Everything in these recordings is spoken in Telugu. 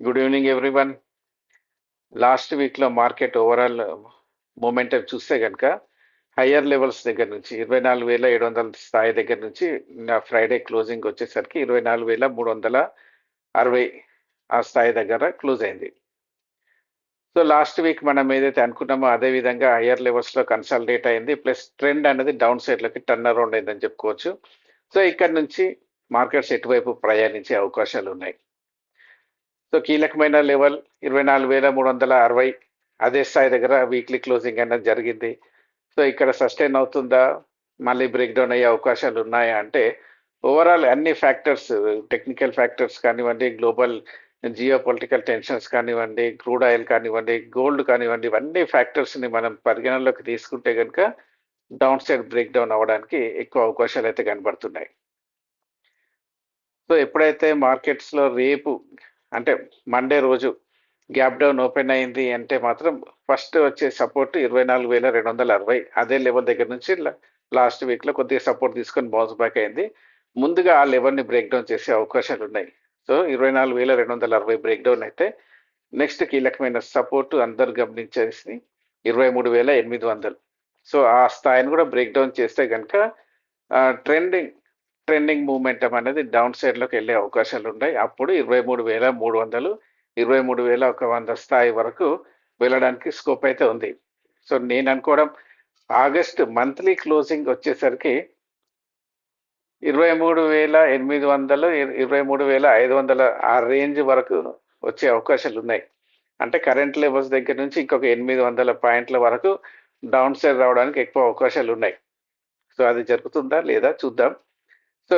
Good evening everyone. లాస్ట్ వీక్లో మార్కెట్ ఓవరాల్ మూమెంటం చూస్తే కనుక హయ్యర్ లెవెల్స్ దగ్గర నుంచి 24,700 స్థాయి దగ్గర నుంచి నా ఫ్రైడే క్లోజింగ్ వచ్చేసరికి 24,360 ఆ స్థాయి దగ్గర క్లోజ్ అయింది. సో లాస్ట్ వీక్ మనం ఏదైతే అనుకున్నామో అదే విధంగా హయ్యర్ లెవెల్స్లో కన్సాలిడేట్ అయింది. ప్లస్ ట్రెండ్ అనేది డౌన్ సైడ్లోకి టర్న్ అరౌండ్ అయిందని చెప్పుకోవచ్చు. సో ఇక్కడ నుంచి మార్కెట్స్ ఎటువైపు ప్రయాణించే అవకాశాలు ఉన్నాయి. సో కీలకమైన లెవెల్ 24,360 అదే స్థాయి దగ్గర వీక్లీ క్లోజింగ్ అనేది జరిగింది. సో ఇక్కడ సస్టైన్ అవుతుందా, మళ్ళీ బ్రేక్ డౌన్ అయ్యే అవకాశాలు ఉన్నాయా అంటే ఓవరాల్ అన్ని ఫ్యాక్టర్స్, టెక్నికల్ ఫ్యాక్టర్స్ కానివ్వండి, గ్లోబల్ జియో పొలిటికల్ టెన్షన్స్ కానివ్వండి, క్రూడ్ ఆయిల్ కానివ్వండి, గోల్డ్ కానివ్వండి, ఇవన్నీ ఫ్యాక్టర్స్ని మనం పరిగణనలోకి తీసుకుంటే కనుక డౌన్ సైడ్ బ్రేక్ డౌన్ అవ్వడానికి ఎక్కువ అవకాశాలు అయితే కనబడుతున్నాయి. సో ఎప్పుడైతే మార్కెట్స్లో రేపు అంటే మండే రోజు గ్యాప్ డౌన్ ఓపెన్ అయింది అంటే మాత్రం ఫస్ట్ వచ్చే సపోర్ట్ 24,260 అదే లెవెల్ దగ్గర నుంచి లాస్ట్ వీక్లో కొద్దిగా సపోర్ట్ తీసుకొని బౌన్స్ బ్యాక్ అయింది. ముందుగా ఆ లెవెల్ని బ్రేక్ డౌన్ చేసే అవకాశాలు ఉన్నాయి. సో 24,260 బ్రేక్ డౌన్ అయితే నెక్స్ట్ కీలకమైన సపోర్ట్ అందరు గమనించేసి 23,800. సో ఆ స్థాయిని కూడా బ్రేక్ డౌన్ చేస్తే కనుక ట్రెండింగ్ మూమెంటం అనేది డౌన్ సైడ్లోకి వెళ్ళే అవకాశాలు ఉన్నాయి. అప్పుడు 23,300, 23,100 స్థాయి వరకు వెళ్ళడానికి స్కోప్ అయితే ఉంది. సో నేను అనుకోవడం ఆగస్ట్ మంత్లీ క్లోజింగ్ వచ్చేసరికి 23,800, 23,500 ఆ రేంజ్ వరకు వచ్చే అవకాశాలు ఉన్నాయి. అంటే కరెంట్ లెవెల్స్ దగ్గర నుంచి ఇంకొక 800 పాయింట్ల వరకు డౌన్ సైడ్ రావడానికి ఎక్కువ అవకాశాలు ఉన్నాయి. సో అది జరుగుతుందా లేదా చూద్దాం. సో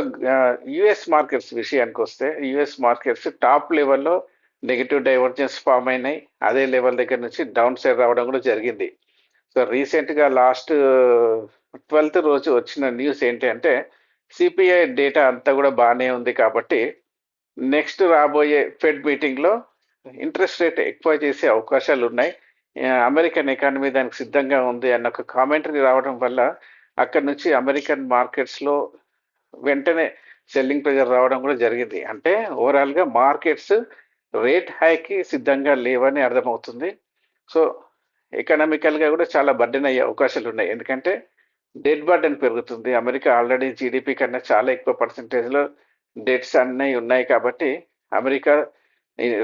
యుఎస్ మార్కెట్స్ విషయానికి వస్తే యుఎస్ మార్కెట్స్ టాప్ లెవెల్లో నెగిటివ్ డైవర్జెన్స్ ఫామ్ అయినాయి. అదే లెవెల్ దగ్గర నుంచి డౌన్ సైడ్ రావడం కూడా జరిగింది. సో రీసెంట్గా లాస్ట్ 12th రోజు వచ్చిన న్యూస్ ఏంటి అంటే సిపిఐ డేటా అంతా కూడా బాగానే ఉంది కాబట్టి నెక్స్ట్ రాబోయే ఫెడ్ మీటింగ్లో ఇంట్రెస్ట్ రేట్ ఎక్కువ చేసే అవకాశాలు ఉన్నాయి. అమెరికన్ ఎకానమీ దానికి సిద్ధంగా ఉంది అన్న ఒక కామెంటరీ రావడం వల్ల అక్కడ నుంచి అమెరికన్ మార్కెట్స్లో వెంటనే సెల్లింగ్ ప్రెజర్ రావడం కూడా జరిగింది. అంటే ఓవరాల్గా మార్కెట్స్ రేట్ హైకి సిద్ధంగా లేవని అర్థమవుతుంది. సో ఎకనామికల్గా కూడా చాలా బర్డెన్ అయ్యే అవకాశాలు ఉన్నాయి. ఎందుకంటే డెట్ బర్డెన్ పెరుగుతుంది. అమెరికా ఆల్రెడీ జీడిపి కన్నా చాలా ఎక్కువ పర్సంటేజ్లో డెట్స్ అన్నీ ఉన్నాయి కాబట్టి అమెరికా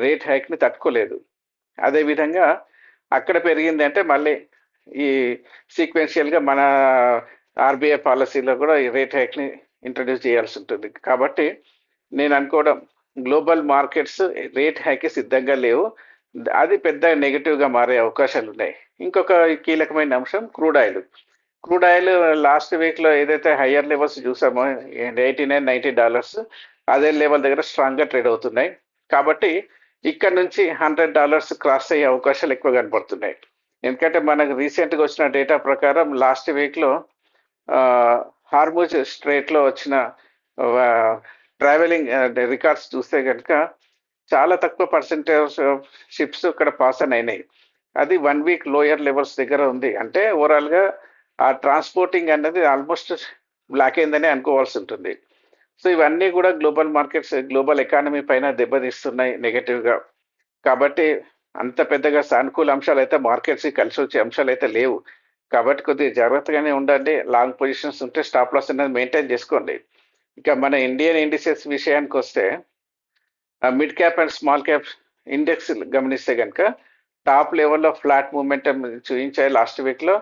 రేట్ హైక్ని తట్టుకోలేదు. అదేవిధంగా అక్కడ పెరిగింది అంటే మళ్ళీ ఈ సీక్వెన్షియల్గా మన ఆర్బీఐ పాలసీలో కూడా ఈ రేట్ హైక్ని ఇంట్రడ్యూస్ చేయాల్సి ఉంటుంది. కాబట్టి నేను అనుకోవడం గ్లోబల్ మార్కెట్స్ రేట్ హైకి సిద్ధంగా లేవు. అది పెద్ద నెగిటివ్గా మారే అవకాశాలు ఉన్నాయి. ఇంకొక కీలకమైన అంశం crude oil. Crude oil last వీక్లో ఏదైతే హయ్యర్ లెవెల్స్ చూసామో $89-90 అదే లెవెల్ దగ్గర స్ట్రాంగ్గా ట్రేడ్ అవుతున్నాయి. కాబట్టి ఇక్కడ నుంచి $100 క్రాస్ అయ్యే అవకాశాలు ఎక్కువ కనపడుతున్నాయి. ఎందుకంటే మనకు రీసెంట్గా వచ్చిన డేటా ప్రకారం లాస్ట్ వీక్లో హార్ముజ్ స్ట్రేట్లో వచ్చిన ట్రావెలింగ్ రికార్డ్స్ చూస్తే కనుక చాలా తక్కువ పర్సెంటేజ్ షిప్స్ ఇక్కడ పాస్ అయినాయి. అది 1 వీక్ లోయర్ లెవెల్స్ దగ్గర ఉంది. అంటే ఓవరాల్గా ఆ ట్రాన్స్పోర్టింగ్ అనేది ఆల్మోస్ట్ బ్లాక్ అయిందని అనుకోవాల్సి ఉంటుంది. సో ఇవన్నీ కూడా గ్లోబల్ మార్కెట్స్, గ్లోబల్ ఎకానమీ పైన దెబ్బతీస్తున్నాయి నెగటివ్గా. కాబట్టి అంత పెద్దగా సానుకూల అంశాలు అయితే మార్కెట్స్కి కలిసి వచ్చే అంశాలు అయితే లేవు. కాబట్టి కొద్దిగా జాగ్రత్తగానే ఉండండి. లాంగ్ పొజిషన్స్ ఉంటే స్టాప్ లాస్ అనేది మెయింటైన్ చేసుకోండి. ఇక మన ఇండియన్ ఇండిసెస్ విషయానికి వస్తే mid cap and small cap index గమనిస్తే కనుక టాప్ లెవెల్లో ఫ్లాట్ మూమెంటం చూపించాయి లాస్ట్ వీక్లో.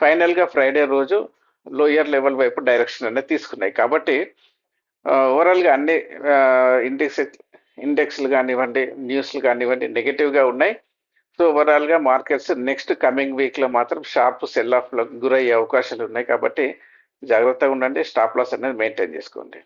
ఫైనల్గా ఫ్రైడే రోజు లోయర్ లెవెల్ వైపు డైరెక్షన్ అనేది తీసుకున్నాయి. కాబట్టి ఓవరాల్గా అన్ని ఇండెక్స్లు కానివ్వండి, న్యూస్లు కానివ్వండి నెగిటివ్గా ఉన్నాయి. సో ఓవరాల్గా మార్కెట్స్ నెక్స్ట్ కమింగ్ వీక్లో మాత్రం షార్ప్ సెల్ ఆఫ్లో గురయ్యే అవకాశాలు ఉన్నాయి. కాబట్టి జాగ్రత్తగా ఉండండి. స్టాప్ లాస్ అనేది మెయింటైన్ చేసుకోండి.